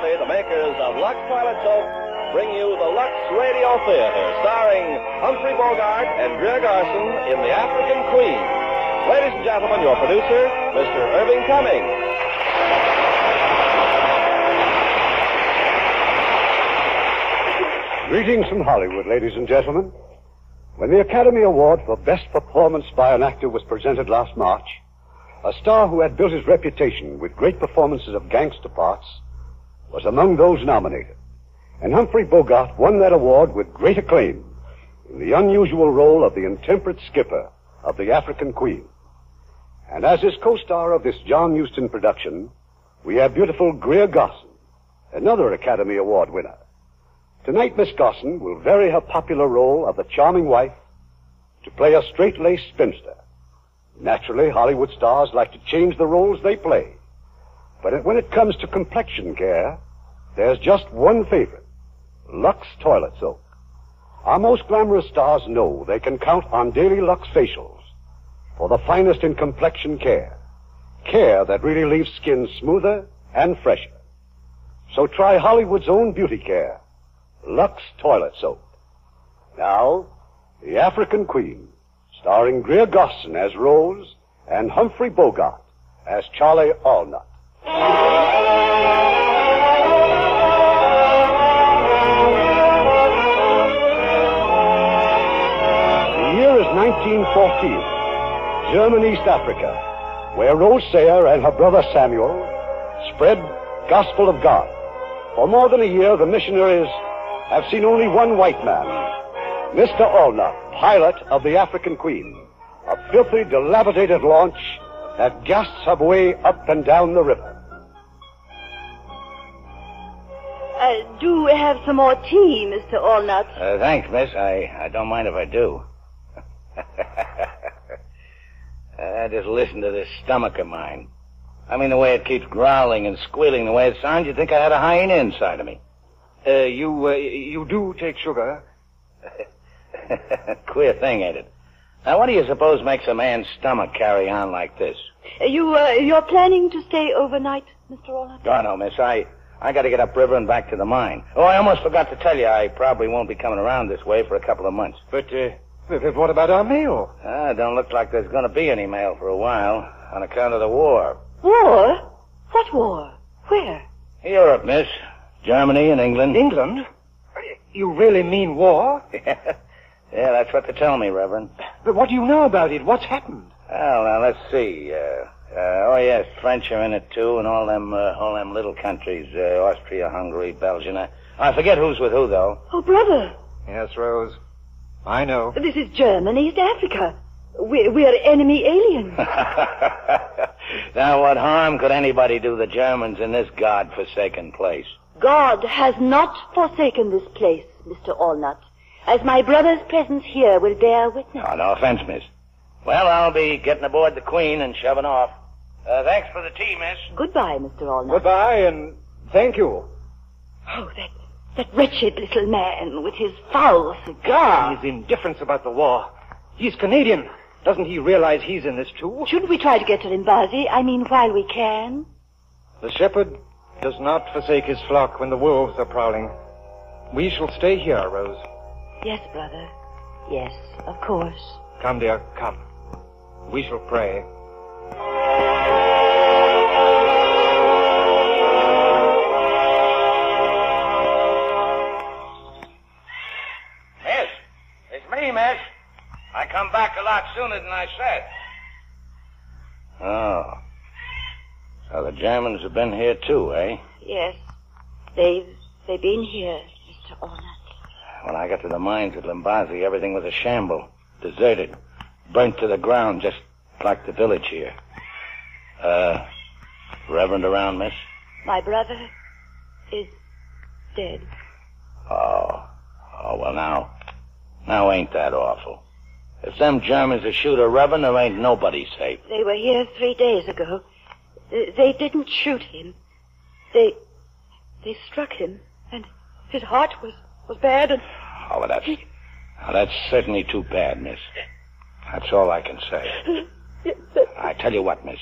Company, the makers of Lux Toilet Soap, bring you the Lux Radio Theater, starring Humphrey Bogart and Greer Garson in The African Queen. Ladies and gentlemen, your producer, Mr. Irving Cummings. Greetings from Hollywood, ladies and gentlemen. When the Academy Award for Best Performance by an Actor was presented last March, a star who had built his reputation with great performances of gangster parts was among those nominated. And Humphrey Bogart won that award with great acclaim in the unusual role of the intemperate skipper of The African Queen. And as his co-star of this John Huston production, we have beautiful Greer Garson, another Academy Award winner. Tonight, Miss Garson will vary her popular role of the charming wife to play a straight-laced spinster. Naturally, Hollywood stars like to change the roles they play. But when it comes to complexion care, there's just one favorite, Lux Toilet Soap. Our most glamorous stars know they can count on daily Lux facials for the finest in complexion care. Care that really leaves skin smoother and fresher. So try Hollywood's own beauty care, Lux Toilet Soap. Now, The African Queen, starring Greer Garson as Rose and Humphrey Bogart as Charlie Allnut. The year is 1914, German East Africa, where Rose Sayer and her brother Samuel spread Gospel of God. For more than a year, the missionaries have seen only one white man, Mr. Allnut, pilot of the African Queen, a filthy, dilapidated launch that gasps her way up and down the river. Do we have some more tea, Mr. Allnut? Thanks, miss. I don't mind if I do. Just listen to this stomach of mine. I mean, the way it keeps growling and squealing, the way it sounds, you'd think I had a hyena inside of me. You do take sugar? Queer thing, ain't it? Now, what do you suppose makes a man's stomach carry on like this? You're planning to stay overnight, Mr. Allnut? Oh, no, miss. I got to get upriver and back to the mine. Oh, I almost forgot to tell you, I probably won't be coming around this way for a couple of months. But what about our mail? Don't look like there's going to be any mail for a while on account of the war. War? What war? Where? Europe, miss. Germany and England. England? You really mean war? Yeah, that's what they tell me, Reverend. But what do you know about it? What's happened? Well, now, let's see. Oh, yes, French are in it, too, and all them little countries, Austria, Hungary, Belgium. I forget who's with who, though. Oh, brother. Yes, Rose. I know. This is German East Africa. We're enemy aliens. Now, what harm could anybody do the Germans in this God-forsaken place? God has not forsaken this place, Mr. Allnut, as my brother's presence here will bear witness. Oh, no offense, miss. Well, I'll be getting aboard the Queen and shoving off. Thanks for the tea, miss. Goodbye, Mr. Allnut. Goodbye, and thank you. Oh, that wretched little man with his foul cigar. His indifference about the war. He's Canadian. Doesn't he realize he's in this, too? Shouldn't we try to get to Limbazi? I mean, while we can? The shepherd does not forsake his flock when the wolves are prowling. We shall stay here, Rose. Yes, brother. Yes, of course. Come, dear, come. We shall pray. Miss, it's me, miss. I come back a lot sooner than I said. Oh. So the Germans have been here too, eh? Yes. They've been here, Mr. Allnut. When I got to the mines at Limbazi, everything was a shamble. Deserted. Burnt to the ground, just like the village here. Reverend around, miss? My brother is dead. Oh, well now ain't that awful. If them Germans will shoot a Reverend, there ain't nobody safe. They were here 3 days ago. They didn't shoot him. They struck him, and his heart was bad, and... Oh, well, that's certainly too bad, miss. That's all I can say. I tell you what, miss.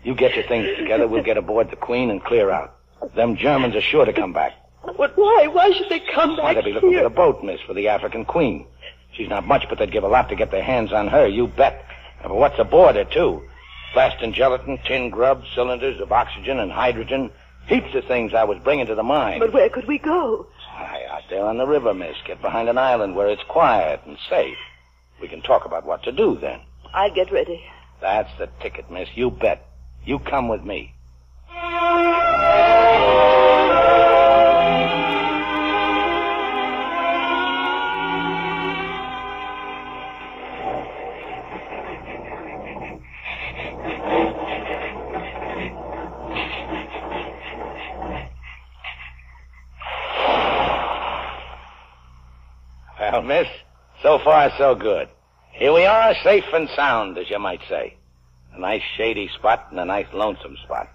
You get your things together, we'll get aboard the Queen and clear out. Them Germans are sure to come back. But why? Why should they come back Why, they'll be looking here? for the boat, miss, for the African Queen. She's not much, but they'd give a lot to get their hands on her, you bet. And for what's aboard her, too. Plastin gelatin, tin grub, cylinders of oxygen and hydrogen. Heaps of things I was bringing to the mine. But where could we go? Why, out there on the river, miss. Get behind an island where it's quiet and safe. We can talk about what to do then. I'll get ready. That's the ticket, miss. You bet. You come with me. Well, miss, so far so good. Here we are, safe and sound, as you might say. A nice shady spot and a nice lonesome spot.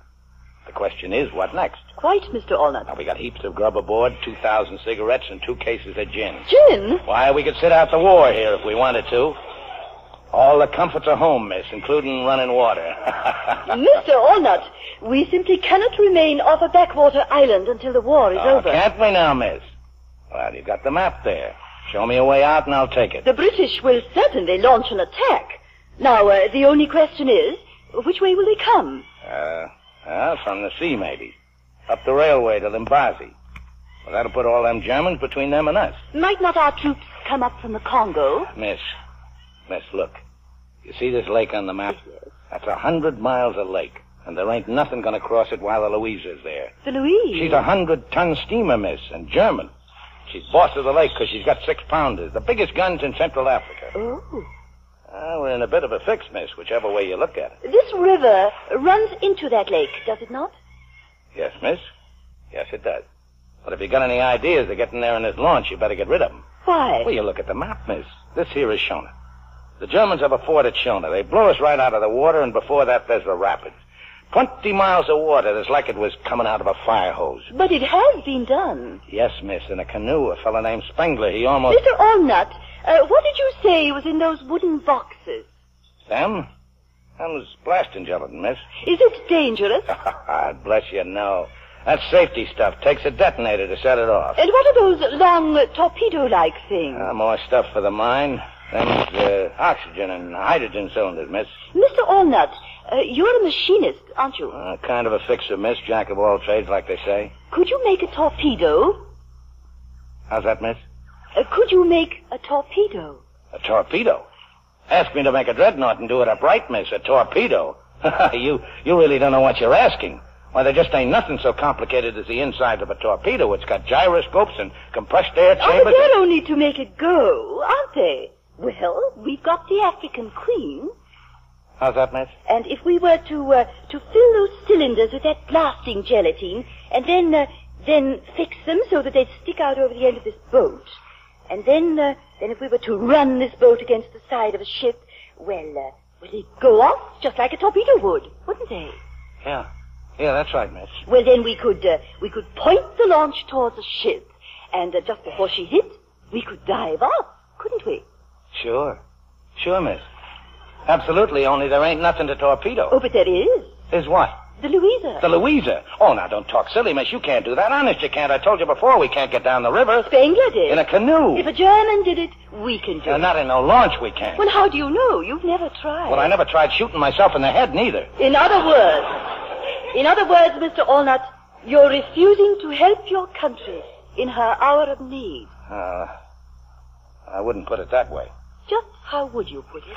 The question is, what next? Quite, Mr. Allnut. Now, we got heaps of grub aboard, 2,000 cigarettes, and 2 cases of gin. Gin? Why, we could sit out the war here if we wanted to. All the comforts of home, miss, including running water. Mr. Allnut, we simply cannot remain off a backwater island until the war is over. Can't we now, miss? Well, you've got the map there. Show me a way out and I'll take it. The British will certainly launch an attack. Now, the only question is, which way will they come? From the sea, maybe. Up the railway to Limbazi. Well, that'll put all them Germans between them and us. Might not our troops come up from the Congo? Miss, look. You see this lake on the map? Yes. That's 100 miles of lake. And there ain't nothing gonna cross it while the Louisa's there. The Louise? She's a 100-ton steamer, miss, and German. She's boss of the lake because she's got 6-pounders, the biggest guns in Central Africa. Oh. We're in a bit of a fix, miss, whichever way you look at it. This river runs into that lake, does it not? Yes, miss. Yes, it does. But if you got any ideas of getting there in this launch, you better get rid of them. Why? Well, you look at the map, miss. This here is Shona. The Germans have a fort at Shona. They blow us right out of the water, and before that, there's the rapids. 20 miles of water that's like it was coming out of a fire hose. But it has been done. Yes, miss, in a canoe. A fellow named Spengler, he almost... Mr. Allnut, what did you say was in those wooden boxes? Them? Them was blasting gelatin, miss. Is it dangerous? Bless you, no. That's safety stuff. Takes a detonator to set it off. And what are those long torpedo-like things? More stuff for the mine. Them's oxygen and hydrogen cylinders, miss. Mr. Allnut, you're a machinist, aren't you? Kind of a fixer, miss. Jack of all trades, like they say. Could you make a torpedo? How's that, miss? Could you make a torpedo? A torpedo? Ask me to make a dreadnought and do it upright, miss. A torpedo? You really don't know what you're asking. Why, there just ain't nothing so complicated as the inside of a torpedo. It's got gyroscopes and compressed air Oh, chambers. but they're only to make it go, aren't they? Well, we've got the African Queen. How's that, miss? And if we were to fill those cylinders with that blasting gelatine, and then fix them so that they'd stick out over the end of this boat, and then if we were to run this boat against the side of a ship, well, they'd go off just like a torpedo would, wouldn't they? Yeah, that's right, miss. Well, then we could point the launch towards the ship, and just before she hit, we could dive off, couldn't we? Sure, miss. Absolutely, only there ain't nothing to torpedo. Oh, but there is. Is what? The Louisa. The Louisa? Oh, now, don't talk silly, miss. You can't do that. Honest, you can't. I told you before we can't get down the river. Spengler did. In a canoe. If a German did it, we can do it. Not in no launch, we can't. Well, how do you know? You've never tried. Well, I never tried shooting myself in the head, neither. In other words, Mr. Allnut, you're refusing to help your country in her hour of need. I wouldn't put it that way. Just how would you put it?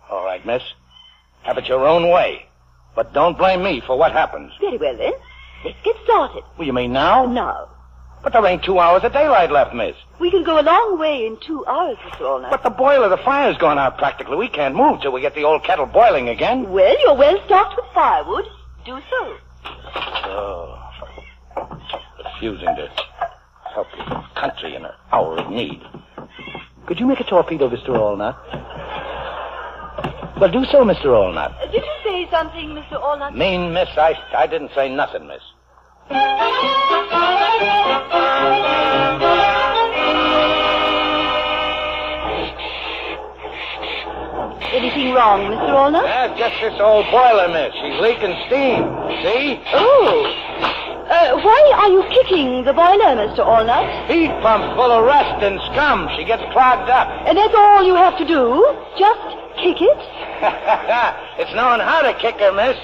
All right, miss. Have it your own way. But don't blame me for what happens. Very well, then. Let's get started. Well, you mean now? Now. But there ain't 2 hours of daylight left, miss. We can go a long way in 2 hours, Mr. Allnut. But the boiler, the fire's gone out practically. We can't move till we get the old kettle boiling again. Well, you're well stocked with firewood. Do so. Oh, refusing to help your country in an hour of need. Could you make a torpedo, Mr. Allnut? Well, do so, Mr. Allnut. Did you say something, Mr. Allnut? Mean, miss, I didn't say nothing, miss. Any anything wrong, Mr. Walnut? That's just this old boiler, miss. She's leaking steam. See? Oh. Why are you kicking the boiler, Mr. Walnut? Heat pump full of rust and scum. She gets clogged up. And that's all you have to do? Just kick it? It's knowing how to kick her, miss.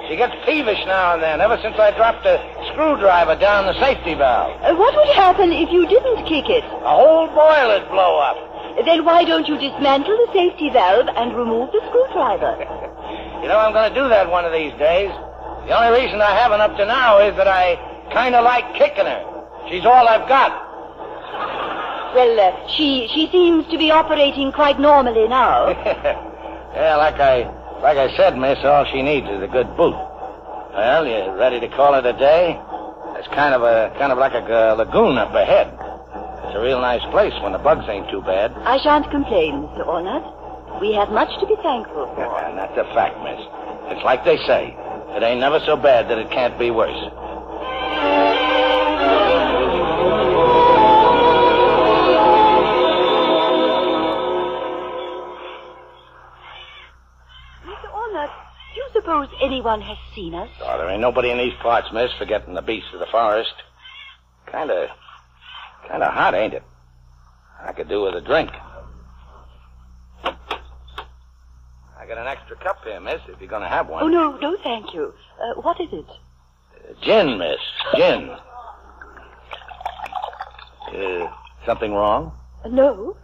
She gets peevish now and then, ever since I dropped a screwdriver down the safety valve. What would happen if you didn't kick it? The whole boiler'd blow up. Then why don't you dismantle the safety valve and remove the screwdriver? You know, I'm going to do that one of these days. The only reason I haven't up to now is that I kind of like kicking her. She's all I've got. Well, she seems to be operating quite normally now. Yeah, like I said, miss, all she needs is a good boot. Well, you ready to call it a day? There's kind of like a lagoon up ahead. It's a real nice place when the bugs ain't too bad. I shan't complain, Mr. Walnut. We have much to be thankful for. And that's a fact, miss. It's like they say. It ain't never so bad that it can't be worse. Mr. Walnut, do you suppose anyone has seen us? Oh, there ain't nobody in these parts, miss, forgetting the beasts of the forest. Kind of hot, ain't it? I could do with a drink. I got an extra cup here, miss, if you're going to have one. Oh, no, thank you. What is it? Gin, miss. Gin. Something wrong? No.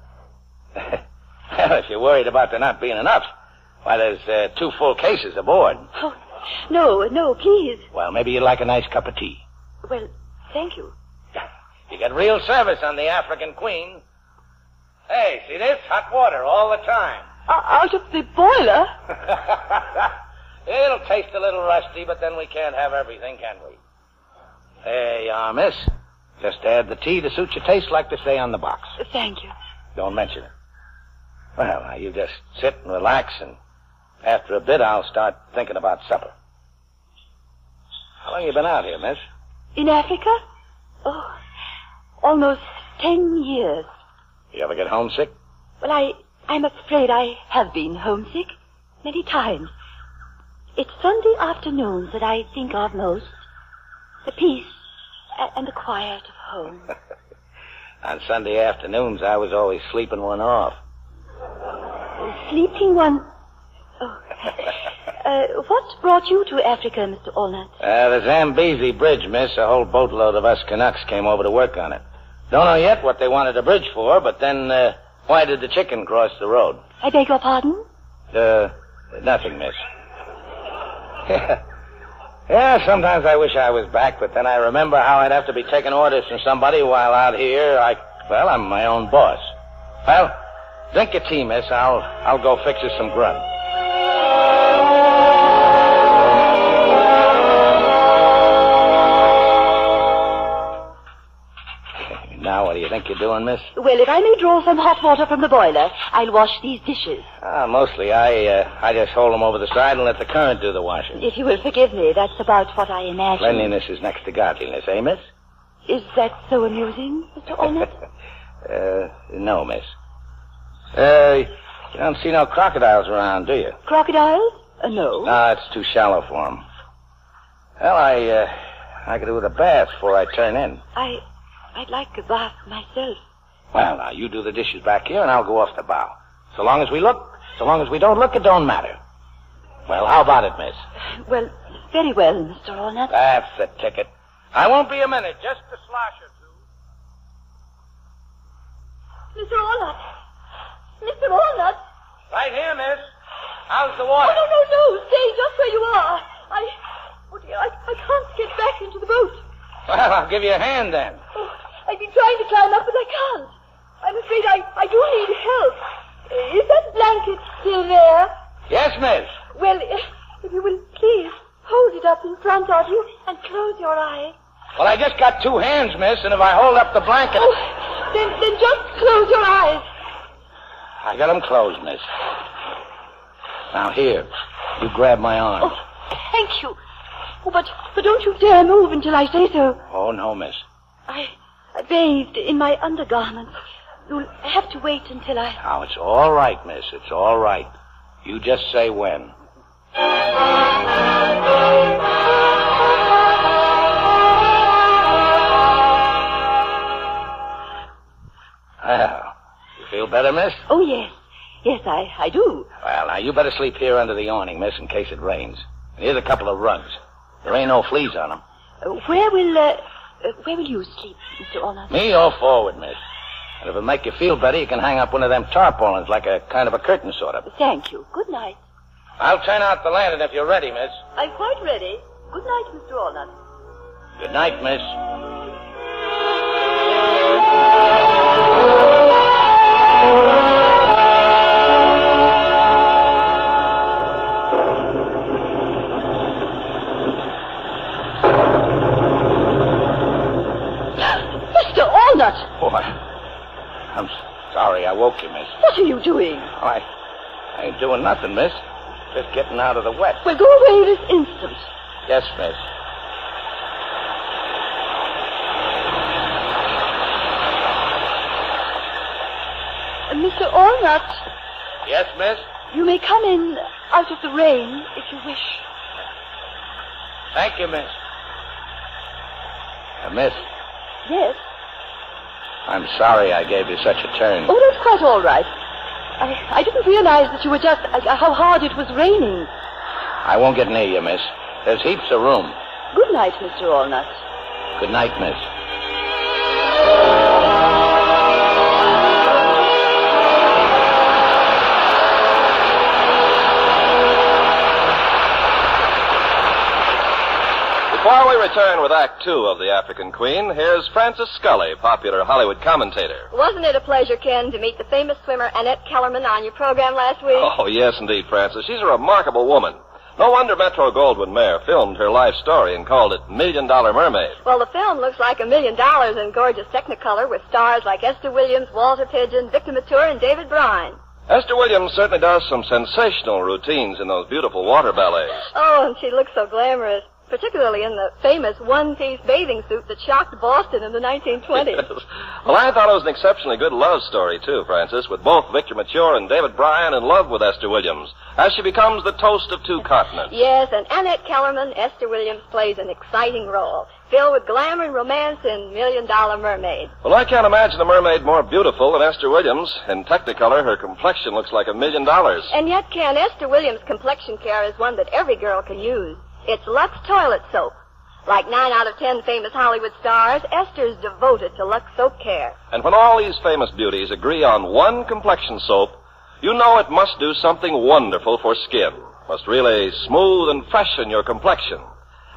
Well, if you're worried about there not being enough, why, there's 2 full cases aboard. Oh, no, please. Well, maybe you'd like a nice cup of tea. Well, thank you. You get real service on the African Queen. Hey, see this? Hot water all the time. Out of the boiler? It'll taste a little rusty, but then we can't have everything, can we? There you are, miss. Just add the tea to suit your taste, like they say on the box. Thank you. Don't mention it. Well, now, you just sit and relax, and after a bit, I'll start thinking about supper. How long you been out here, miss? In Africa? Oh, almost 10 years. You ever get homesick? Well, I'm afraid I have been homesick many times. It's Sunday afternoons that I think of most. The peace and the quiet of home. On Sunday afternoons, I was always sleeping one off. Sleeping one? Oh. What brought you to Africa, Mr. Walnut? The Zambezi Bridge, miss. A whole boatload of us Canucks came over to work on it. Don't know yet what they wanted a bridge for, but then, why did the chicken cross the road? I beg your pardon? Nothing, miss. Yeah, sometimes I wish I was back, but then I remember how I'd have to be taking orders from somebody while out here. I'm my own boss. Well, drink your tea, miss. I'll go fix you some grub. Now, what do you think you're doing, miss? Well, if I may draw some hot water from the boiler, I'll wash these dishes. Mostly, I just hold them over the side and let the current do the washing. If you will forgive me, that's about what I imagine. Cleanliness is next to godliness, eh, miss? Is that so amusing, Mr. Walnut? No, miss. You don't see no crocodiles around, do you? Crocodiles? No. No, it's too shallow for them. Well, I could do with a bath before I turn in. I'd like a bath myself. Well, now, you do the dishes back here, and I'll go off the bow. So long as we don't look, it don't matter. Well, how about it, miss? Well, very well, Mr. Walnut. That's the ticket. I won't be a minute, just a slosh or two. Mr. Walnut! Mr. Walnut! Right here, miss. How's the water? Oh, no. Stay just where you are. I can't get back into the boat. Well, I'll give you a hand then. Oh, I've been trying to climb up, but I can't. I'm afraid I do need help. Is that blanket still there? Yes, miss. Well, if you will please hold it up in front of you and close your eyes. Well, I just got 2 hands, miss, and if I hold up the blanket... Oh, then just close your eyes. I got them closed, miss. Now, here. You grab my arm. Oh, thank you. Oh, but don't you dare move until I say so. Oh, no, miss. I bathed in my undergarments. You'll have to wait until I... Now, it's all right, miss. It's all right. You just say when. Well, you feel better, miss? Oh, yes. Yes, I do. Well, now, you better sleep here under the awning, miss, in case it rains. And here's a couple of rugs. There ain't no fleas on them. Where will you sleep, Mr. Allnut? Me all forward, miss. And if it'll make you feel better, you can hang up one of them tarpaulins like a kind of a curtain, sort of. Thank you. Good night. I'll turn out the lantern if you're ready, miss. I'm quite ready. Good night, Mr. Allnut. Good night, miss. Mr. Allnut! Oh, I'm sorry I woke you, miss. What are you doing? Oh, I ain't doing nothing, miss. Just getting out of the wet. Well, go away this instant. Yes, miss. Mr. Allnut, Yes, miss? you may come in out of the rain if you wish. Thank you, miss. Miss, Yes? I'm sorry I gave you such a turn. Oh, that's quite all right. I didn't realize that you were just... how hard it was raining. I won't get near you, miss. There's heaps of room. Good night, Mr. Allnut. Good night, miss. Before we return with Act Two of The African Queen, here's Francis Scully, popular Hollywood commentator. Wasn't it a pleasure, Ken, to meet the famous swimmer Annette Kellerman on your program last week? Oh, yes, indeed, Francis. She's a remarkable woman. No wonder Metro-Goldwyn-Mayer filmed her life story and called it $1 Million Mermaid. Well, the film looks like $1 million in gorgeous Technicolor with stars like Esther Williams, Walter Pidgeon, Victor Mature, and David Bryan. Esther Williams certainly does some sensational routines in those beautiful water ballets. Oh, and she looks so glamorous, particularly in the famous one-piece bathing suit that shocked Boston in the 1920s. Well, I thought it was an exceptionally good love story, too, Francis, with both Victor Mature and David Bryan in love with Esther Williams, as she becomes the toast of two continents. Yes, and Annette Kellerman, Esther Williams, plays an exciting role, filled with glamour and romance in $1 Million Mermaid. Well, I can't imagine a mermaid more beautiful than Esther Williams. In Technicolor, her complexion looks like $1 million. And yet, Ken, Esther Williams' complexion care is one that every girl can use. It's Lux Toilet Soap. Like 9 out of 10 famous Hollywood stars, Esther's devoted to Lux Soap care. And when all these famous beauties agree on one complexion soap, you know it must do something wonderful for skin. Must really smooth and freshen your complexion.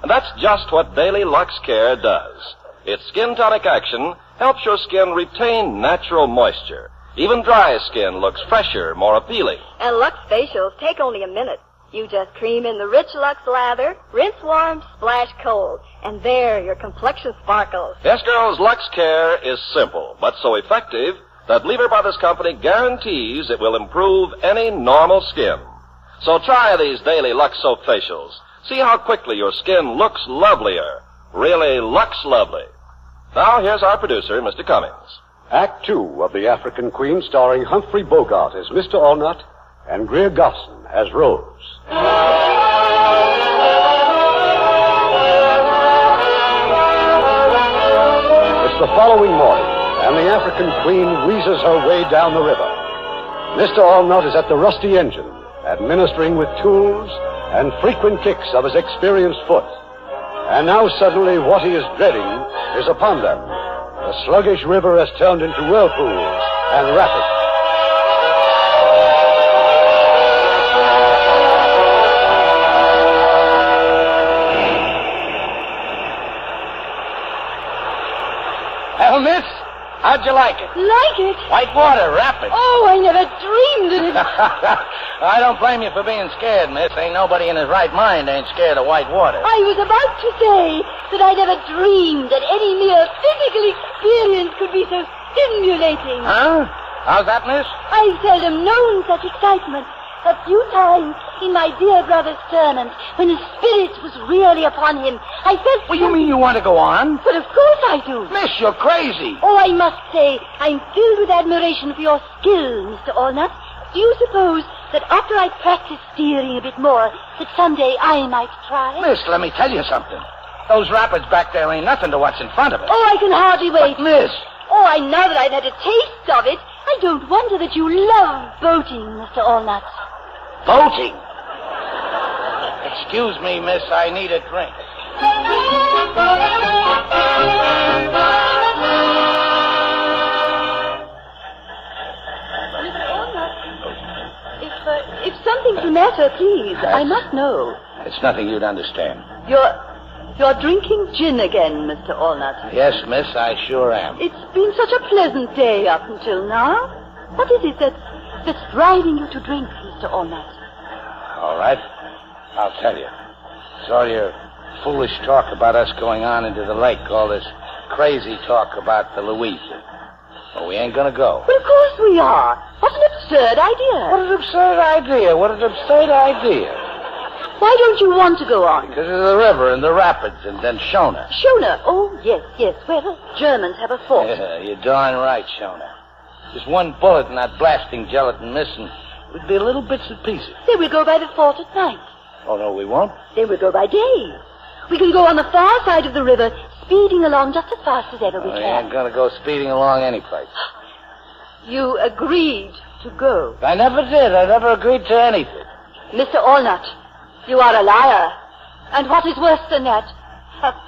And that's just what Daily Lux Care does. Its skin tonic action helps your skin retain natural moisture. Even dry skin looks fresher, more appealing. And Lux facials take only a minute. You just cream in the rich Lux lather, rinse warm, splash cold, and there your complexion sparkles. Yes, girls, Lux Care is simple, but so effective that Lever Brothers Company guarantees it will improve any normal skin. So try these daily Lux Soap facials. See how quickly your skin looks lovelier. Really Lux lovely. Now, here's our producer, Mr. Cummings. Act Two of The African Queen, starring Humphrey Bogart as Mr. Allnut and Greer Garson as Rose. It's the following morning, and the African Queen wheezes her way down the river. Mr. Allnut is at the rusty engine, administering with tools and frequent kicks of his experienced foot. And now suddenly what he is dreading is upon them. The sluggish river has turned into whirlpools and rapids. Well, miss, how'd you like it? Like it? White water, rapid. Oh, I never dreamed of it. I don't blame you for being scared, miss. Ain't nobody in his right mind ain't scared of white water. I was about to say that I never dreamed that any mere physical experience could be so stimulating. Huh? How's that, miss? I've seldom known such excitement. A few times in my dear brother's tournament, when the spirit was really upon him, I felt... Well, you mean you want to go on? But of course I do. Miss, you're crazy. Oh, I must say, I'm filled with admiration for your skill, Mr. Allnut. Do you suppose that after I practice steering a bit more, that someday I might try? Miss, let me tell you something. Those rapids back there ain't nothing to what's in front of us. Oh, I can hardly wait. But, Miss. Oh, I know that I've had a taste of it. I don't wonder that you love boating, Mr. Allnut. Boating? Excuse me, miss, I need a drink. If something's the matter, please, I must know. It's nothing you'd understand. You're drinking gin again, Mr. Allnut. Yes, miss, I sure am. It's been such a pleasant day up until now. What is it that's driving you to drink, Mr. Allnut? All right, I'll tell you. It's all your foolish talk about us going on into the lake, all this crazy talk about the Louisa. Well, we ain't gonna go. Well, of course we are. What an absurd idea. What an absurd idea. What an absurd idea. Why don't you want to go on? Because of the river and the rapids and then Shona. Shona? Oh, yes, where the Germans have a fort. Yeah, you're darn right, Shona. Just one bullet in that blasting gelatin missing would be little bits and pieces. Then we'll go by the fort at night. Oh, no, we won't? Then we'll go by day. We can go on the far side of the river, speeding along just as fast as ever we We can. ain't gonna go speeding along any place. You agreed to go. I never did. I never agreed to anything. Mr. Allnut, you are a liar. And what is worse than that,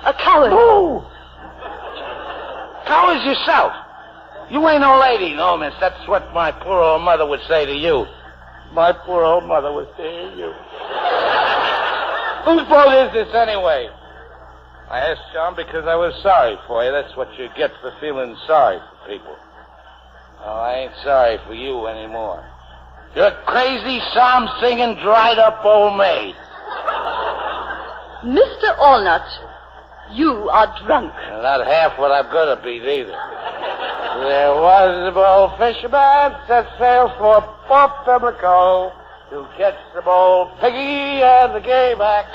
a coward. Who? Coward's yourself. You ain't no lady, no, miss. That's what my poor old mother would say to you. My poor old mother would say to you. Whose boat is this, anyway? I asked John because I was sorry for you. That's what you get for feeling sorry for people. Oh, I ain't sorry for you anymore. You're a crazy, psalm-singing, dried-up old maid. Mr. Allnut, you are drunk. Not half what I'm gonna be, neither. There was a bold fisherman set sail for Port Pimlico to catch the bold piggy and the game axe.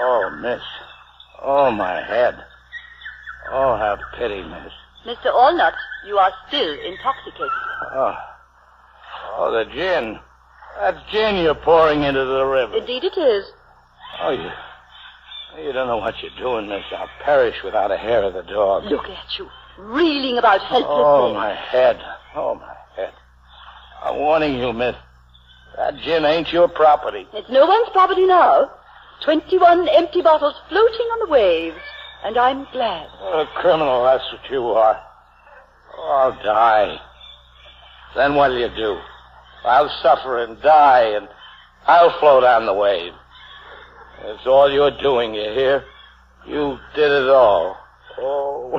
Oh, miss. Oh, my head. Oh, have pity, miss. Mr. Allnut, you are still intoxicated. Oh, the gin. That's gin you're pouring into the river. Indeed it is. Oh, you don't know what you're doing, miss. I'll perish without a hair of the dog. Look at you, reeling about helplessly. Oh, my head. Oh, my head. I'm warning you, miss. That gin ain't your property. It's no one's property now. 21 empty bottles floating on the waves. And I'm glad. Oh, a criminal, that's what you are. Oh, I'll die. Then what'll you do? I'll suffer and die, and I'll float on the wave. That's all you're doing, you hear? You did it all. Oh.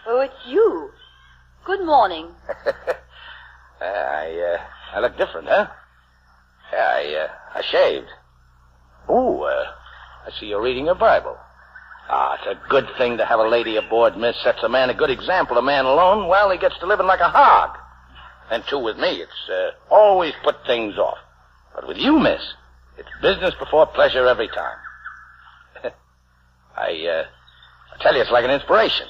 Oh, it's you. Good morning. I look different, huh? I shaved. Ooh, I see you're reading your Bible. Ah, it's a good thing to have a lady aboard, miss. Sets a man a good example. A man alone, well, he gets to living like a hog. And too with me, it's always put things off. But with you, miss, it's business before pleasure every time. I tell you, it's like an inspiration.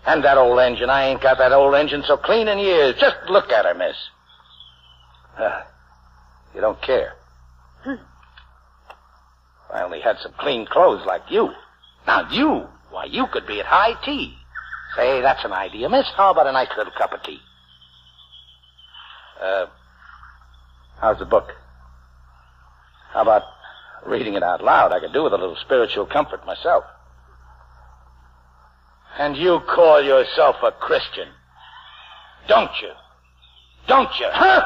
And that old engine, I ain't got that old engine so clean in years. Just look at her, miss. You don't care. I only had some clean clothes like you. Now you, why, you could be at high tea. Say, that's an idea, miss. How about a nice little cup of tea? How's the book? How about reading it out loud? I could do with a little spiritual comfort myself. And you call yourself a Christian, don't you? Don't you, huh?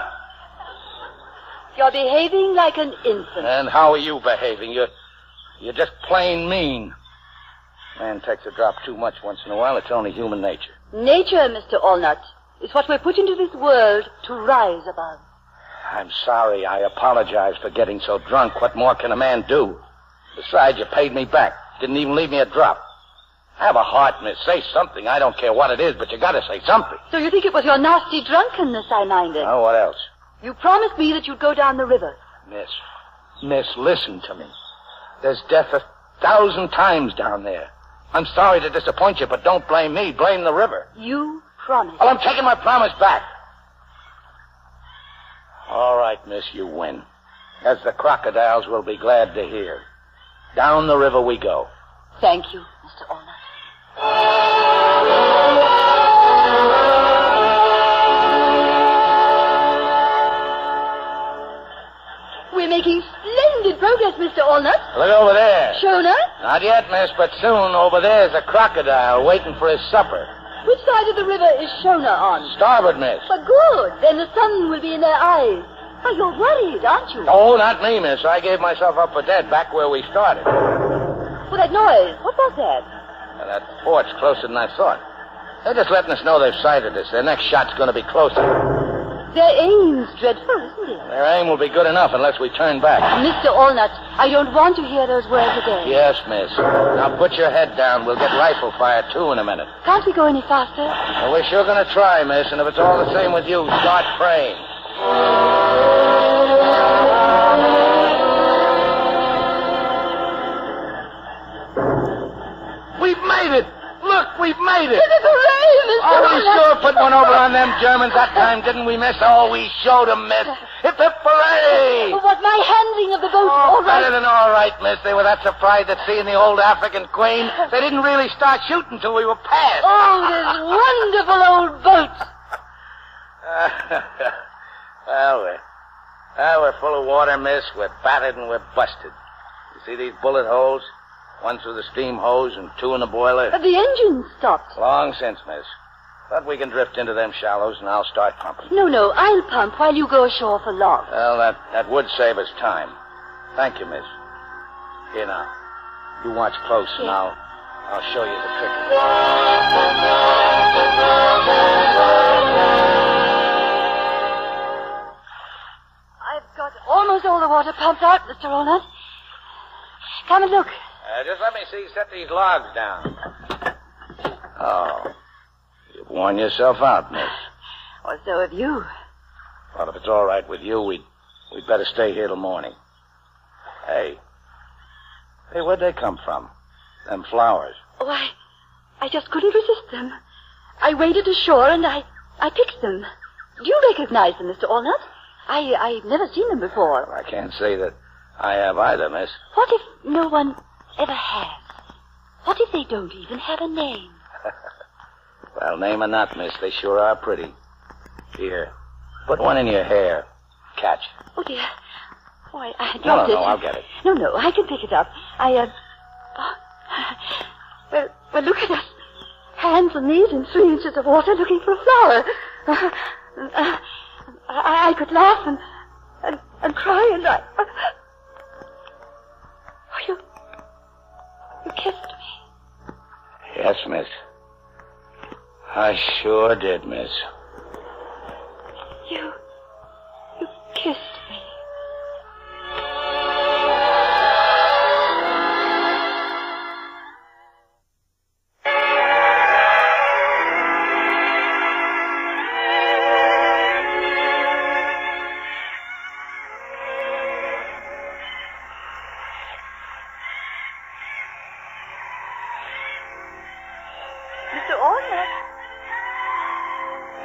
You're behaving like an infant. And how are you behaving? You're just plain mean. Man takes a drop too much once in a while. It's only human nature. Nature, Mr. Allnut, is what we're put into this world to rise above. I'm sorry. I apologize for getting so drunk. What more can a man do? Besides, you paid me back. Didn't even leave me a drop. Have a heart, miss. Say something. I don't care what it is, but you gotta say something. So you think it was your nasty drunkenness I minded? Oh, what else? You promised me that you'd go down the river. Miss, listen to me. There's death 1,000 times down there. I'm sorry to disappoint you, but don't blame me. Blame the river. You promised. Well, I'm taking my promise back. All right, miss, you win. As the crocodiles will be glad to hear. Down the river we go. Thank you, Mr. Allnut. We're making splendid progress, Mr. Allnut. Look over there. Shona? Not yet, miss, but soon over there's a crocodile waiting for his supper. Which side of the river is Shona on? Starboard, miss. But good. Then the sun will be in their eyes. Oh, you're worried, aren't you? Oh, not me, miss. I gave myself up for dead back where we started. Well, that noise. What was that? That fort's closer than I thought. They're just letting us know they've sighted us. Their next shot's going to be closer. Their aim's dreadful, isn't it? Their aim will be good enough unless we turn back. Mr. Allnut, I don't want to hear those words again. Yes, miss. Now put your head down. We'll get rifle fire, too, in a minute. Can't we go any faster? Well, we're sure going to try, miss, and if it's all the same with you, start praying. We've made it! Look, we've made it! Hooray, Mr. Oh, we Allnut. sure put one over on them Germans that time, didn't we, miss? Oh, we showed them, miss. Hip, hip, hooray! Oh, what, my handling of the boat? Oh, All right. better than all right, miss. They were that surprised at seeing the old African Queen. They didn't really start shooting till we were past. Oh, this wonderful old boat. We're full of water, miss. We're battered and we're busted. You see these bullet holes? One through the steam hose and two in the boiler. But the engine stopped. Long since, miss. But we can drift into them shallows and I'll start pumping. No, I'll pump while you go ashore for logs. Well, that would save us time. Thank you, miss. Here now. You watch close and I'll show you the trick. I've got almost all the water pumped out, Mr. Allnut. Come and look. Just let me set these logs down. Oh. You've worn yourself out, miss. Well, so have you. Well, if it's all right with you, we'd better stay here till morning. Hey, where'd they come from? Them flowers. Oh, I just couldn't resist them. I waded ashore and I picked them. Do you recognize them, Mr. Allnut? I've never seen them before. Well, I can't say that I have either, miss. What if no one ever has? What if they don't even have a name? Well, name or not, miss, they sure are pretty. Here, put one in your hair. Catch. Oh, dear. Oh, I dropped it. No, I'll get it. No, I can pick it up. Well, look at us. Hands and knees in 3 inches of water looking for a flower. I could laugh and cry and Oh, you kissed me. Yes, miss. I sure did, miss. You kissed me.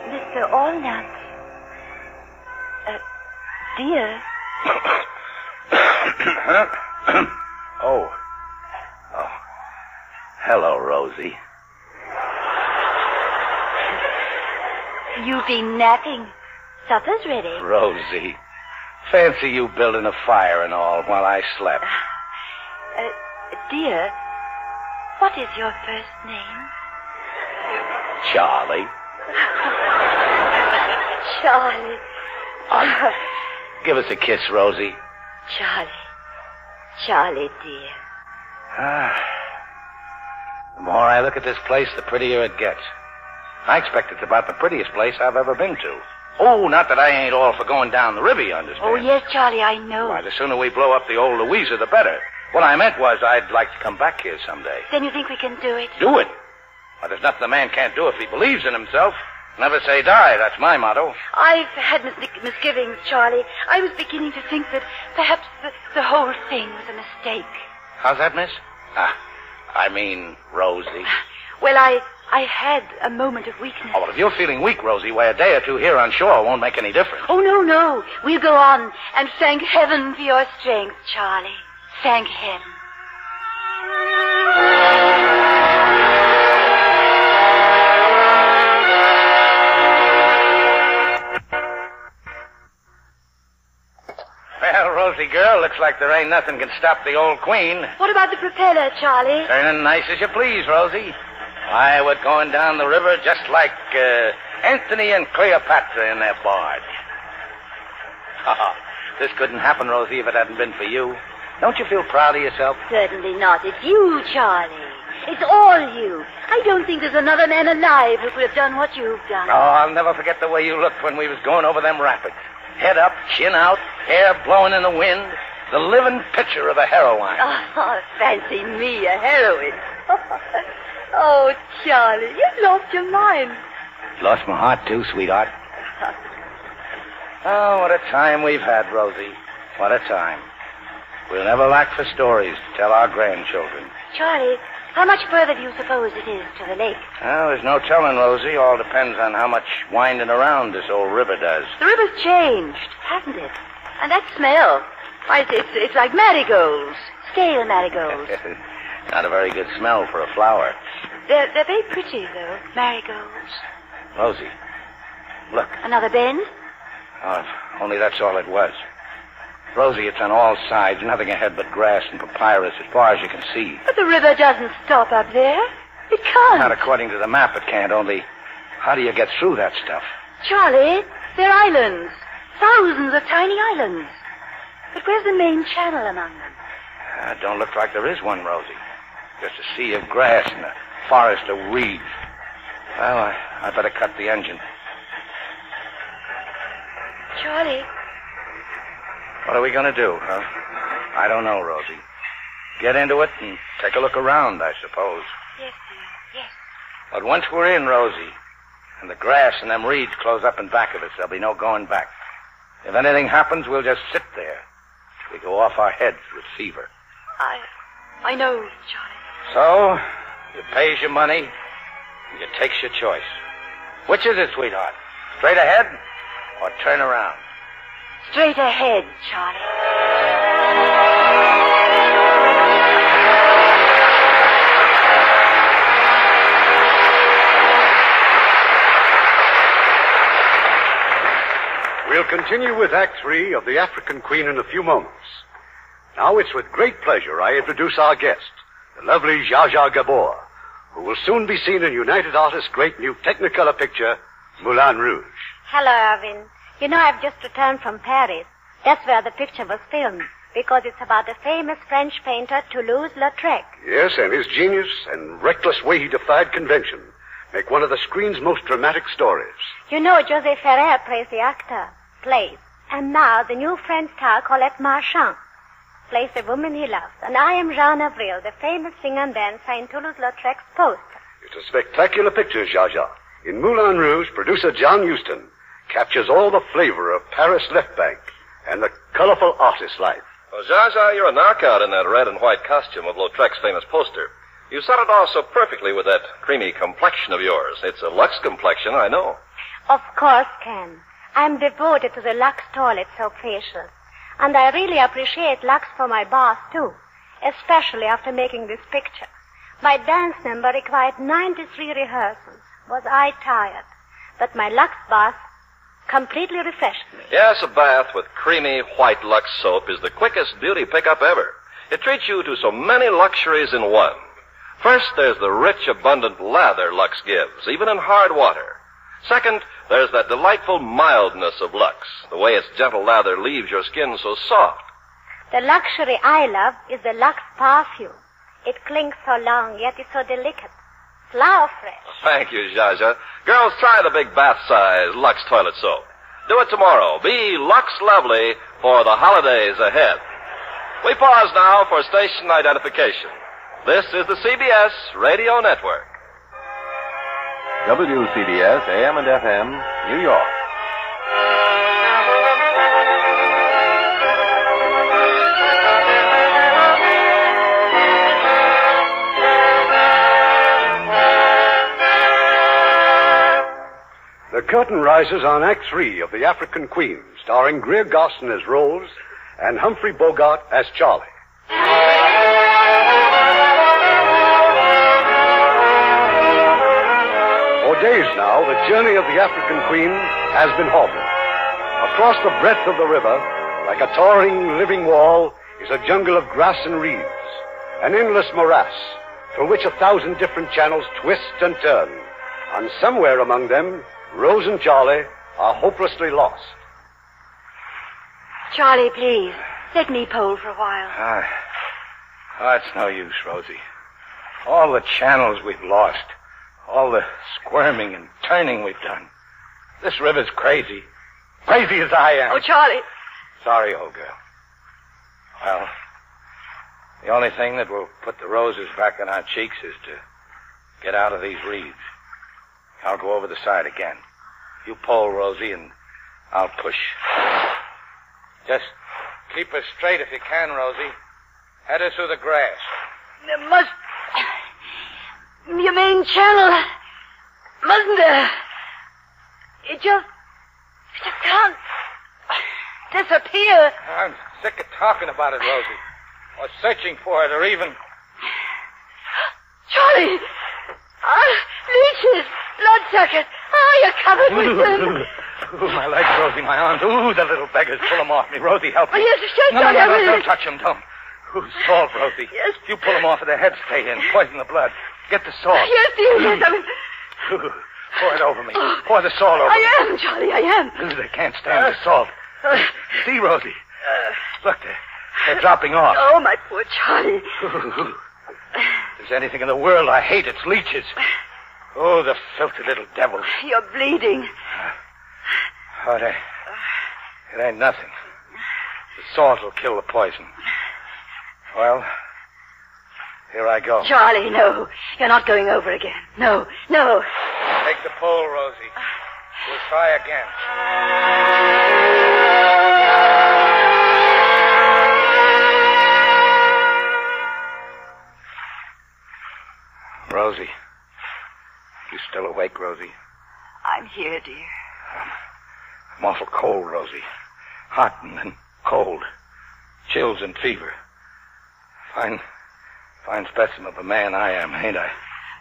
Mr. Allnut. Dear. Oh. Hello, Rosie. You've been napping. Supper's ready. Rosie. Fancy you building a fire and all while I slept. Dear, what is your first name? Charlie. Charlie. Give us a kiss, Rosie. Charlie, dear. The more I look at this place, the prettier it gets. I expect it's about the prettiest place I've ever been to. Oh, not that I ain't all for going down the river, you understand? Oh, yes, Charlie, I know. Why, the sooner we blow up the old Louisa, the better. What I meant was I'd like to come back here someday. Then you think we can do it? Do it? Well, there's nothing a man can't do if he believes in himself. Never say die. That's my motto. I've had misgivings, Charlie. I was beginning to think that perhaps the whole thing was a mistake. How's that, miss? I mean, Rosie. Well, I had a moment of weakness. Oh, well, if you're feeling weak, Rosie, why, a day or two here on shore won't make any difference. Oh, no. We'll go on and thank heaven for your strength, Charlie. Thank heaven. Well, Rosie girl, looks like there ain't nothing can stop the old queen. What about the propeller, Charlie? Turning nice as you please, Rosie. I was going down the river just like Anthony and Cleopatra in their barge. This couldn't happen, Rosie, if it hadn't been for you. Don't you feel proud of yourself? Certainly not. It's you, Charlie. It's all you. I don't think there's another man alive who could have done what you've done. Oh, I'll never forget the way you looked when we was going over them rapids. Head up, chin out, hair blowing in the wind. The living picture of a heroine. Oh, fancy me, a heroine. Oh, Charlie, you've lost your mind. Lost my heart, too, sweetheart. Oh, what a time we've had, Rosie. What a time. We'll never lack for stories to tell our grandchildren. Charlie, how much further do you suppose it is to the lake? Well, there's no telling, Rosie. All depends on how much winding around this old river does. The river's changed, hasn't it? And that smell. Why, it's like marigolds. Stale marigolds. Not a very good smell for a flower. They're very pretty, though, marigolds. Rosie, look. Another bend? Oh, if only that's all it was. Rosie, it's on all sides, nothing ahead but grass and papyrus as far as you can see. But the river doesn't stop up there. It can't. Not according to the map, it can't. Only, how do you get through that stuff? Charlie, they're islands. Thousands of tiny islands. But where's the main channel among them? Don't look like there is one, Rosie. Just a sea of grass and a forest of reeds. Well, I better cut the engine. Charlie. What are we going to do, huh? I don't know, Rosie. Get into it and take a look around, I suppose. Yes, dear, yes. But once we're in, Rosie, and the grass and them reeds close up in back of us, there'll be no going back. If anything happens, we'll just sit there till we go off our heads with fever. I know, Charlie. So, you pays your money, and you takes your choice. Which is it, sweetheart? Straight ahead or turn around? Straight ahead, Charlie. We'll continue with Act 3 of The African Queen in a few moments. Now it's with great pleasure I introduce our guest, the lovely Zsa Zsa Gabor, who will soon be seen in United Artists' great new Technicolor picture, Moulin Rouge. Hello, Irvin. You know, I've just returned from Paris. That's where the picture was filmed, because it's about the famous French painter Toulouse-Lautrec. Yes, and his genius and reckless way he defied convention make one of the screen's most dramatic stories. You know, José Ferrer plays. And now the new French star Colette Marchand plays the woman he loves. And I am Jean Avril, the famous singer and dancer in Toulouse-Lautrec's poster. It's a spectacular picture, Zsa Zsa. In Moulin Rouge, producer John Huston captures all the flavor of Paris left bank and the colorful artist life. Well, Zsa Zsa, you're a knockout in that red and white costume of Lautrec's famous poster. You set it off so perfectly with that creamy complexion of yours. It's a Lux complexion, I know. Of course, Ken. I'm devoted to the Lux toilet soap facials. And I really appreciate Lux for my bath, too. Especially after making this picture. My dance number required 93 rehearsals. Was I tired? But my Lux bath completely refreshed me. Yes, a bath with creamy white Lux soap is the quickest beauty pickup ever. It treats you to so many luxuries in one. First, there's the rich, abundant lather Lux gives, even in hard water. Second, there's that delightful mildness of Lux, the way its gentle lather leaves your skin so soft. The luxury I love is the Lux perfume. It clings so long, yet it's so delicate. Flower fresh. Thank you, Zsa Zsa. Girls, try the big bath-size Lux toilet soap. Do it tomorrow. Be Lux lovely for the holidays ahead. We pause now for station identification. This is the CBS Radio Network. WCBS, AM and FM, New York. The curtain rises on Act 3 of The African Queen, starring Greer Garson as Rose and Humphrey Bogart as Charlie. For days now, the journey of the African Queen has been halted. Across the breadth of the river, like a towering living wall, is a jungle of grass and reeds, an endless morass through which 1,000 different channels twist and turn. And somewhere among them, Rose and Charlie are hopelessly lost. Charlie, please, let me pole for a while. It's no use, Rosie. All the channels we've lost, all the squirming and turning we've done. This river's crazy. Crazy as I am. Oh, Charlie. Sorry, old girl. Well, the only thing that will put the roses back on our cheeks is to get out of these reeds. I'll go over the side again. You pole, Rosie, and I'll push. Just keep us straight if you can, Rosie. Head us through the grass. There must... Your main channel... Mustn't there? It just can't... disappear. I'm sick of talking about it, Rosie. Or searching for it, or even... Charlie! Leeches! Bloodsuckers! Oh, you're covered with them. Ooh, my legs, Rosie, my arms. Ooh, the little beggars. Pull them off me. Rosie, help me. Oh, yes, shake no, Charlie. Don't touch them, don't. Ooh, salt, Rosie. Yes. You pull them off of their heads, stay in. Poison the blood. Get the salt. Yes, dear, yes, I mean... Ooh, pour it over me. Pour the salt over me. I am, Charlie, I am. Ooh, they can't stand the salt. See, Rosie. Look, they're dropping off. Oh, my poor Charlie. Ooh. If there's anything in the world I hate, it's leeches. Oh, the filthy little devils. You're bleeding. Oh, it ain't nothing. The salt will kill the poison. Well, here I go. Charlie, no. You're not going over again. No, no. Take the pole, Rosie. We'll try again. Rosie. You still awake, Rosie? I'm here, dear. I'm awful cold, Rosie. Hot and then cold. Chills and fever. Fine specimen of a man I am, ain't I?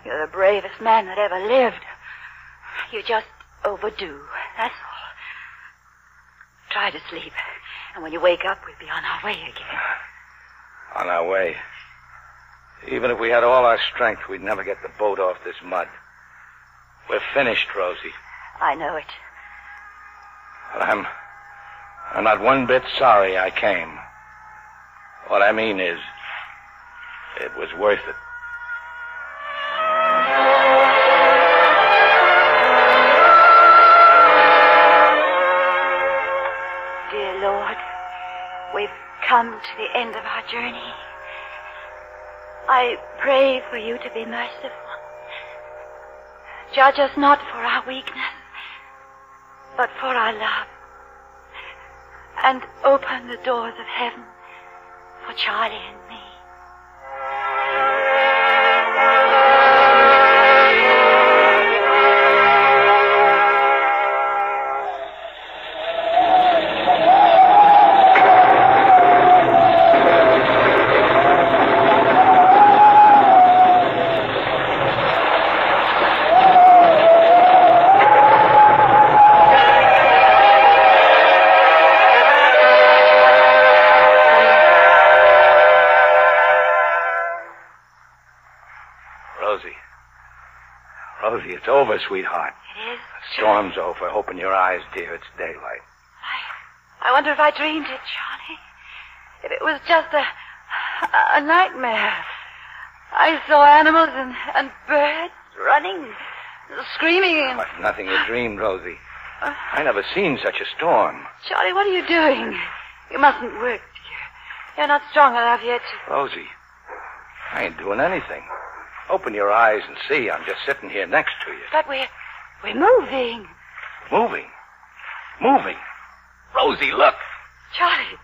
You're the bravest man that ever lived. You're just overdue, that's all. Try to sleep, and when you wake up, we'll be on our way again. On our way. Even if we had all our strength, we'd never get the boat off this mud. We're finished, Rosie. I know it. But I'm not one bit sorry I came. What I mean is, it was worth it. Dear Lord, we've come to the end of our journey. I pray for you to be merciful. Judge us not for our weakness, but for our love. And open the doors of heaven for Charlie and me. Rosie, it's over, sweetheart. It is? The storm's over. Open your eyes, dear. It's daylight. I wonder if I dreamed it, Charlie. If it was just a nightmare. I saw animals and birds running, screaming. And... It's nothing you dreamed, Rosie. I never seen such a storm. Charlie, what are you doing? You mustn't work, dear. You're not strong enough yet. Rosie, I ain't doing anything. Open your eyes and see. I'm just sitting here next to you. But we're moving. Moving? Moving? Rosie, look. Charlie,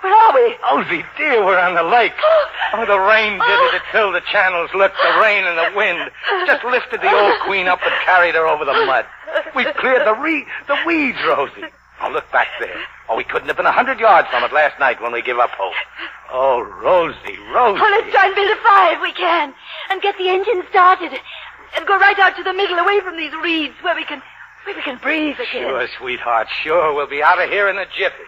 where are we? Rosie, dear, we're on the lake. Oh, the rain did it. It filled the channels. Look, the rain and the wind just lifted the old queen up and carried her over the mud. We've cleared the weeds, Rosie. Oh, look back there. Oh, we couldn't have been 100 yards from it last night when we give up hope. Oh, Rosie. Oh, let's try and build a fire if we can. And get the engine started. And go right out to the middle, away from these reeds, where we can breathe again. Sure, sweetheart, sure. We'll be out of here in a jiffy.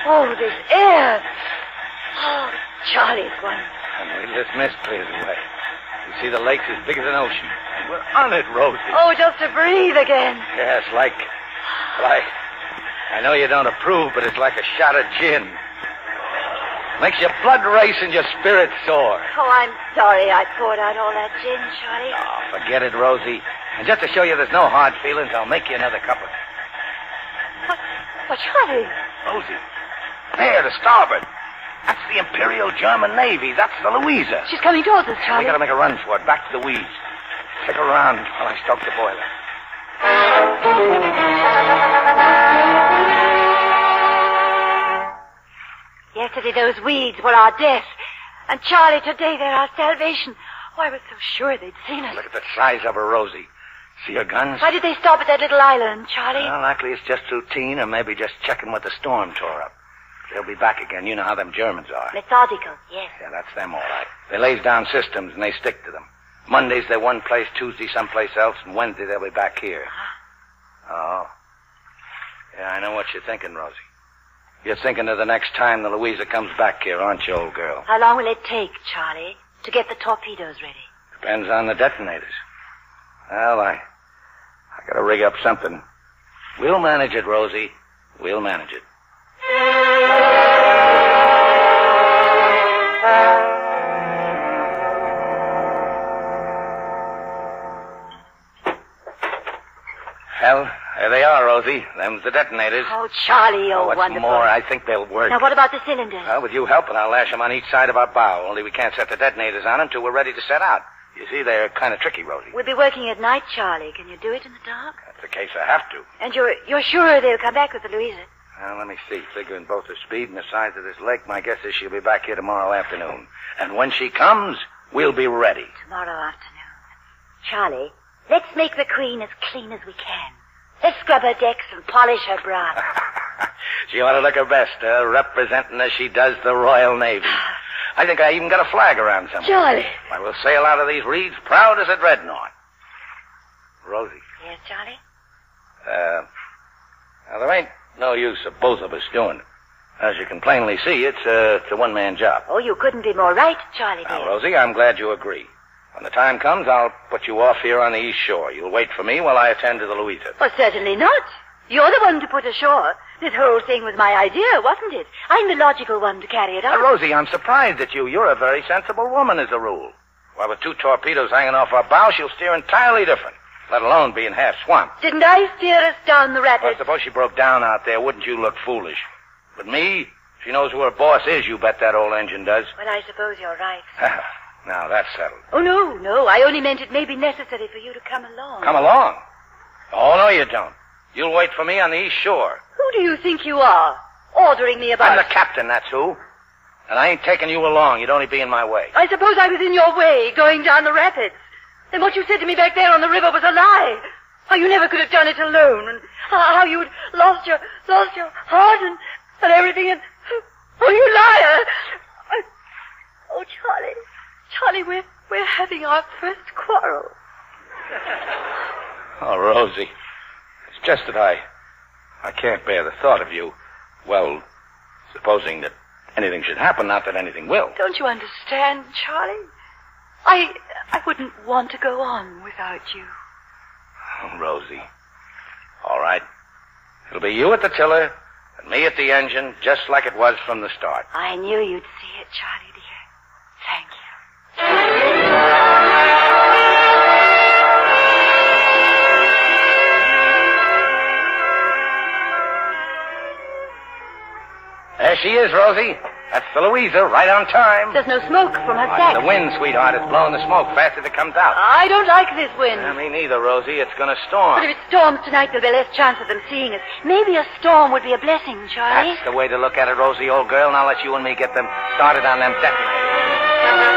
Oh, this air. Oh, Charlie's one. And this mist clears away. You see, the lake's as big as an ocean. And we're on it, Rosie. Oh, just to breathe again. Yes, like... I know you don't approve, but it's like a shot of gin. Makes your blood race and your spirit soar. Oh, I'm sorry I poured out all that gin, Charlie. Oh, forget it, Rosie. And just to show you there's no hard feelings, I'll make you another cup of... What, Charlie? Rosie. There, to starboard. That's the Imperial German Navy. That's the Louisa. She's coming towards us, Charlie. We gotta make a run for it, back to the weeds. Stick around while I stoke the boiler. Yesterday those weeds were our death. And Charlie, today they're our salvation. Oh, I was so sure they'd seen us. Look at the size of her, Rosie. See her guns? Why did they stop at that little island, Charlie? Well, likely it's just routine, or maybe just checking what the storm tore up. They'll be back again. You know how them Germans are. Methodical, yes. Yeah, that's them, all right. They lays down systems, and they stick to them. Mondays, they're one place, Tuesday, someplace else, and Wednesday, they'll be back here. Oh. Yeah, I know what you're thinking, Rosie. You're thinking of the next time the Louisa comes back here, aren't you, old girl? How long will it take, Charlie, to get the torpedoes ready? Depends on the detonators. Well, I gotta rig up something. We'll manage it, Rosie. We'll manage it. Well, there they are, Rosie. Them's the detonators. Oh, Charlie, oh, what's wonderful. more, I think they'll work. Now, what about the cylinders? Well, with you helping, I'll lash them on each side of our bow. Only we can't set the detonators on them till we're ready to set out. You see, they're kind of tricky, Rosie. We'll be working at night, Charlie. Can you do it in the dark? That's the case I have to. And you're sure they'll come back with the Louisa? Well, let me see. Figuring both the speed and the size of this lake, my guess is she'll be back here tomorrow afternoon. And when she comes, we'll be ready. Tomorrow afternoon. Charlie, let's make the Queen as clean as we can. Let's scrub her decks and polish her bra. She ought to look her best, representing as she does the Royal Navy. I think I even got a flag around somewhere. Charlie. Why, we'll sail out of these reeds proud as a dreadnought. Rosie. Yes, Charlie? Now, there ain't no use of both of us doing it. As you can plainly see, it's a one-man job. Oh, you couldn't be more right, Charlie, dear. Now, Rosie, I'm glad you agree. When the time comes, I'll put you off here on the east shore. You'll wait for me while I attend to the Louisa. Well, certainly not. You're the one to put ashore. This whole thing was my idea, wasn't it? I'm the logical one to carry it out. Rosie, I'm surprised at you. You're a very sensible woman, as a rule. Why, with 2 torpedoes hanging off our bow, she'll steer entirely different, let alone being half swamped. Didn't I steer us down the rapids? Well, suppose she broke down out there. Wouldn't you look foolish? But me, she knows who her boss is, you bet that old engine does. Well, I suppose you're right. Now, that's settled. Oh, no. I only meant it may be necessary for you to come along. Come along? Oh, no, you don't. You'll wait for me on the east shore. Who do you think you are? Ordering me about... I'm the captain, that's who. And I ain't taking you along. You'd only be in my way. I suppose I was in your way, going down the rapids. Then what you said to me back there on the river was a lie. How you never could have done it alone, and how you'd lost your heart and everything, and... Oh, you liar! Oh, Charlie, we're having our first quarrel. Oh, Rosie. It's just that I can't bear the thought of you. Well, supposing that anything should happen, not that anything will. Don't you understand, Charlie? I wouldn't want to go on without you. Oh, Rosie. All right. It'll be you at the tiller and me at the engine, just like it was from the start. I knew you'd see it, Charlie, dear. Thank you. There she is, Rosie. That's the Louisa, right on time. There's no smoke from her sack. The wind, sweetheart, is blowing the smoke fast as it comes out. I don't like this wind. Me neither, Rosie. It's going to storm. But if it storms tonight, there'll be less chance of them seeing us. Maybe a storm would be a blessing, Charlie. That's the way to look at it, Rosie, old girl. Now let you and me get them started on them detonators.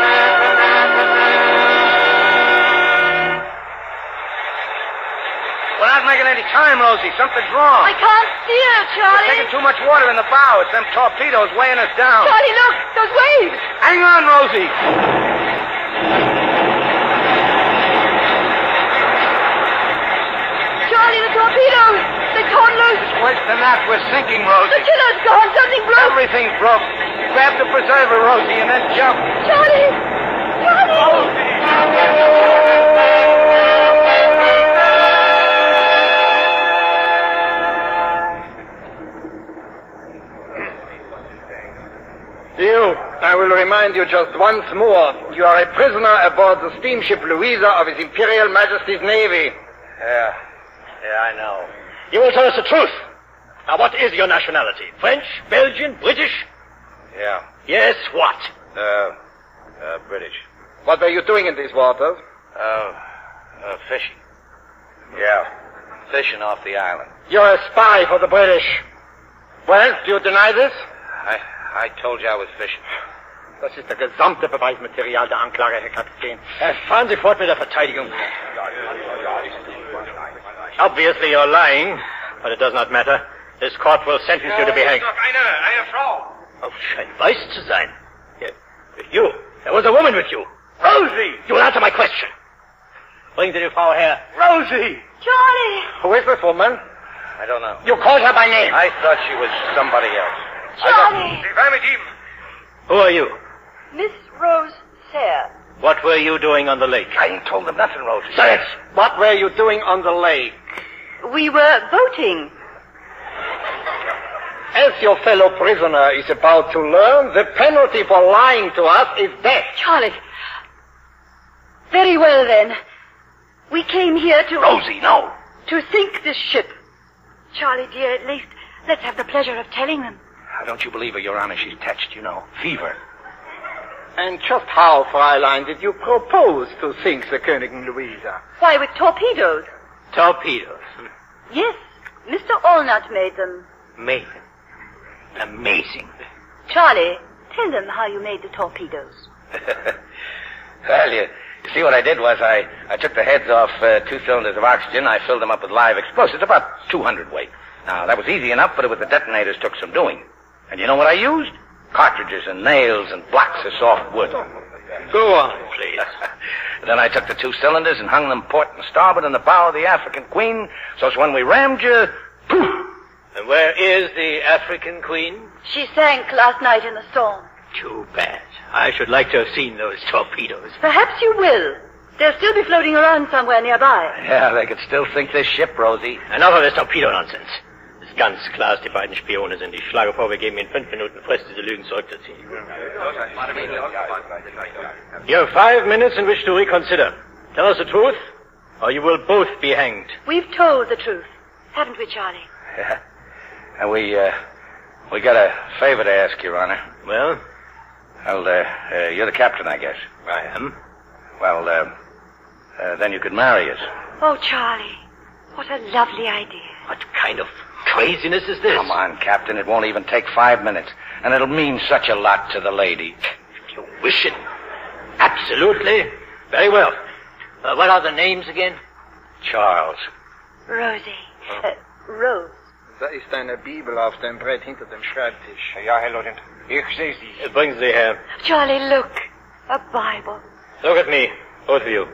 We're not making any time, Rosie. Something's wrong. I can't steer, We're Charlie. taking too much water in the bow. It's them torpedoes weighing us down. Charlie, look, those waves. Hang on, Rosie. Charlie, the torpedoes. They torn loose. It's worse than that. We're sinking, The Rosie. tiller's gone. Something broke. Everything's broke. Grab the preserver, Rosie, and then jump. Charlie. Charlie. You, I will remind you just once more, you are a prisoner aboard the steamship Louisa of His Imperial Majesty's Navy. Yeah, I know. You will tell us the truth. Now, what is your nationality? French? Belgian? British? Yeah, Yes, what? British. What were you doing in these waters? Fishing. Yeah, fishing off the island. You're a spy for the British. Well, do you deny this? I told you I was fishing. Das ist der gesamte Beweismaterial der Anklage, Herr Kapitän. Fahren Sie fort mit der Verteidigung. Obviously, you're lying, but it does not matter. This court will sentence you to be hanged. Eine Frau. Oh, scheint weiß zu sein. You. There was a woman with you. Rosie! You will answer my question. Bringen Sie die Frau her. Rosie! Charlie. Who is this woman? I don't know. You called her by name. I thought she was somebody else. Charlie. Who are you? Miss Rose Sayre. What were you doing on the lake? I ain't told them nothing, Rosie. Silence! What were you doing on the lake? We were boating. As your fellow prisoner is about to learn, the penalty for lying to us is death. Charlie. Very well, then. We came here to... Rosie, no. To sink this ship. Charlie, dear, at least let's have the pleasure of telling them. Don't you believe her, Your Honor? She's touched, you know. Fever. And just how, Fräulein, did you propose to sink the Königin Louisa? Why, with torpedoes. Torpedoes. Yes, Mr. Allnut made them. Made them. Amazing. Charlie, tell them how you made the torpedoes. Well, you see what I did was I took the heads off 2 cylinders of oxygen. I filled them up with live explosives, about 200 weight. Now, that was easy enough, but it was the detonators took some doing. And you know what I used? Cartridges and nails and blocks of soft wood. Go on, please. Then I took the 2 cylinders and hung them port and starboard in the bow of the African Queen, so when we rammed you, poof! And where is the African Queen? She sank last night in the storm. Too bad. I should like to have seen those torpedoes. Perhaps you will. They'll still be floating around somewhere nearby. Yeah, they could still sink this ship, Rosie. Enough of this torpedo nonsense. Es ist ganz klar, dass die beiden Spione sind. Ich schlage vor, wir geben in 5 Minuten Frist, diese Lügen zurückzuziehen. You have 5 minutes in which to reconsider. Tell us the truth, or you will both be hanged. We've told the truth, haven't we, Charlie? Yeah. And we got a favor to ask, Your Honor. Well? Well, you're the captain, I guess. I am. Well, then you could marry us. Oh, Charlie, what a lovely idea. What kind of craziness is this? Come on, Captain. It won't even take 5 minutes. And it'll mean such a lot to the lady. If you wish it. Absolutely. Very well. What are the names again? Charles. Rosie. Rose. Da ist eine Bibel auf dem Brett hinter dem Schreibtisch. Ja, Herr Lieutenant. Ich sehe sie. Bringen Sie her. Charlie, look. A Bible. Look at me, both of you.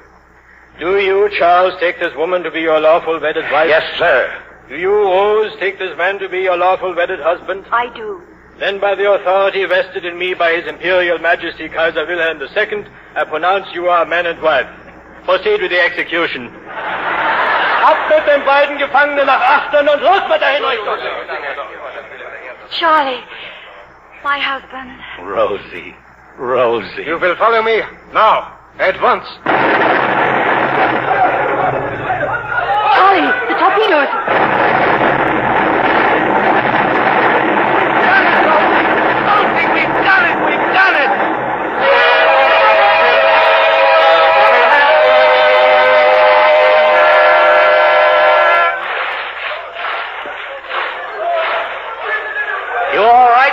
Do you, Charles, take this woman to be your lawful wedded wife? Yes, sir. Do you, Rose, take this man to be your lawful wedded husband? I do. Then by the authority vested in me by His Imperial Majesty Kaiser Wilhelm II, I pronounce you are man and wife. Proceed with the execution. Ab mit den beiden Gefangenen nach Achtern und los mit der Hinrichtung! Charlie, my husband. Rosie. Rosie. You will follow me now, at once. Charlie, the torpedoes.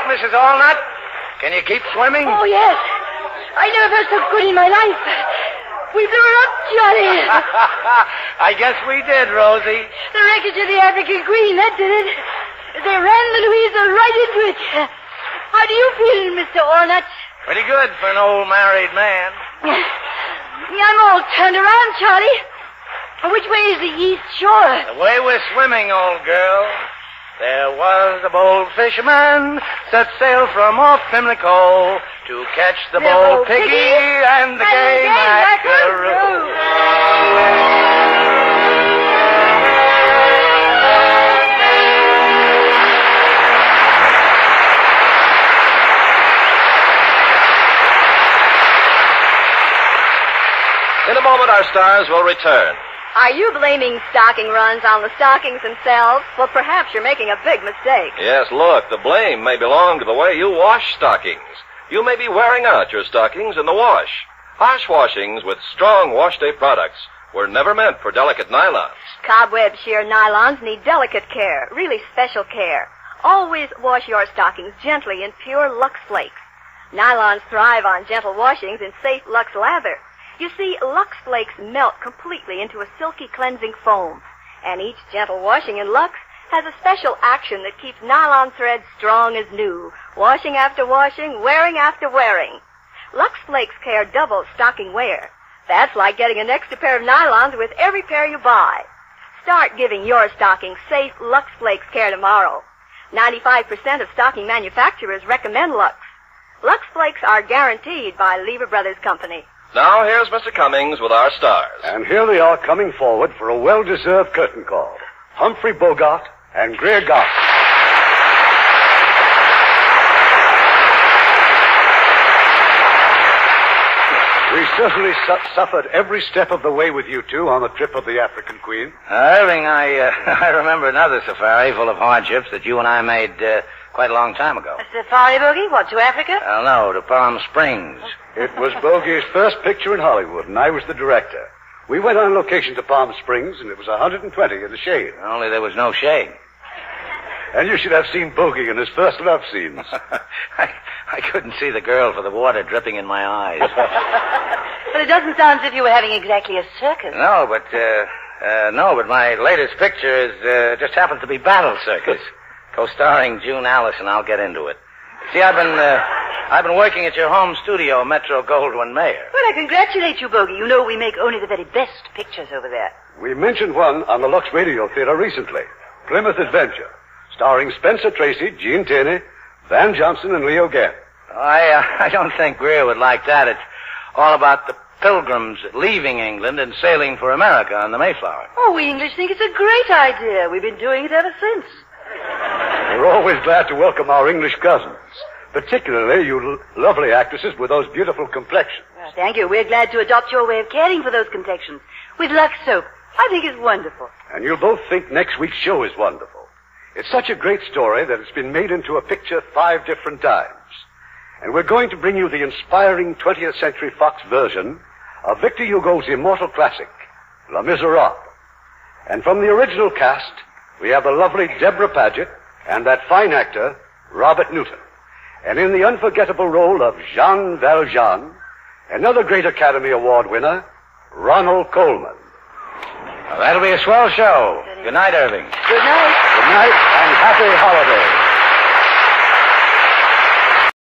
Mrs. Allnut? Can you keep swimming? Oh, yes. I never felt so good in my life. We blew her up, Johnny. I guess we did, Rosie. The wreckage of the African Queen, that did it. They ran the Louisa right into it. How do you feel, Mr. Allnut? Pretty good for an old married man. I'm all turned around, Charlie. Which way is the east shore? The way we're swimming, old girl. There was a bold fisherman set sail from off Pimlico to catch the bold piggy and the gay mackerel. In a moment, our stars will return. Are you blaming stocking runs on the stockings themselves? Well, perhaps you're making a big mistake. Yes, look, the blame may belong to the way you wash stockings. You may be wearing out your stockings in the wash. Harsh washings with strong wash day products were never meant for delicate nylons. Cobweb sheer nylons need delicate care, really special care. Always wash your stockings gently in pure Lux Flakes. Nylons thrive on gentle washings in safe Lux lather. You see, Lux Flakes melt completely into a silky cleansing foam, and each gentle washing in Lux has a special action that keeps nylon threads strong as new, washing after washing, wearing after wearing. Lux Flakes care double stocking wear. That's like getting an extra pair of nylons with every pair you buy. Start giving your stockings safe Lux Flakes care tomorrow. 95% of stocking manufacturers recommend Lux. Lux Flakes are guaranteed by Lever Brothers Company. Now, here's Mr. Cummings with our stars. And here they are coming forward for a well-deserved curtain call. Humphrey Bogart and Greer Garson. We certainly suffered every step of the way with you two on the trip of the African Queen. Irving, I remember another safari full of hardships that you and I made quite a long time ago. A safari, Bogey? What, to Africa? Well, no, to Palm Springs. It was Bogey's first picture in Hollywood, and I was the director. We went on location to Palm Springs, and it was 120 in the shade. Only there was no shade. And you should have seen Bogey in his first love scenes. I couldn't see the girl for the water dripping in my eyes. But it doesn't sound as if you were having exactly a circus. No, but my latest picture is just happens to be Battle Circus, co-starring June Allison. I'll get into it. See, I've been working at your home studio, Metro Goldwyn Mayer. Well, I congratulate you, Bogey. You know we make only the very best pictures over there. We mentioned one on the Lux Radio Theater recently, Plymouth Adventure, starring Spencer Tracy, Gene Tierney, Van Johnson, and Leo Gann. I don't think Greer would like that. It's all about the pilgrims leaving England and sailing for America on the Mayflower. Oh, we English think it's a great idea. We've been doing it ever since. We're always glad to welcome our English cousins, particularly you lovely actresses with those beautiful complexions. Well, thank you. We're glad to adopt your way of caring for those complexions with Lux soap. I think it's wonderful. And you'll both think next week's show is wonderful. It's such a great story that it's been made into a picture 5 different times. And we're going to bring you the inspiring 20th Century Fox version of Victor Hugo's immortal classic, Les Miserables. And from the original cast, we have the lovely Deborah Paget and that fine actor, Robert Newton. And in the unforgettable role of Jean Valjean, another great Academy Award winner, Ronald Colman. Well, that'll be a swell show. Good night, Irving. Good night. Good night and happy holidays.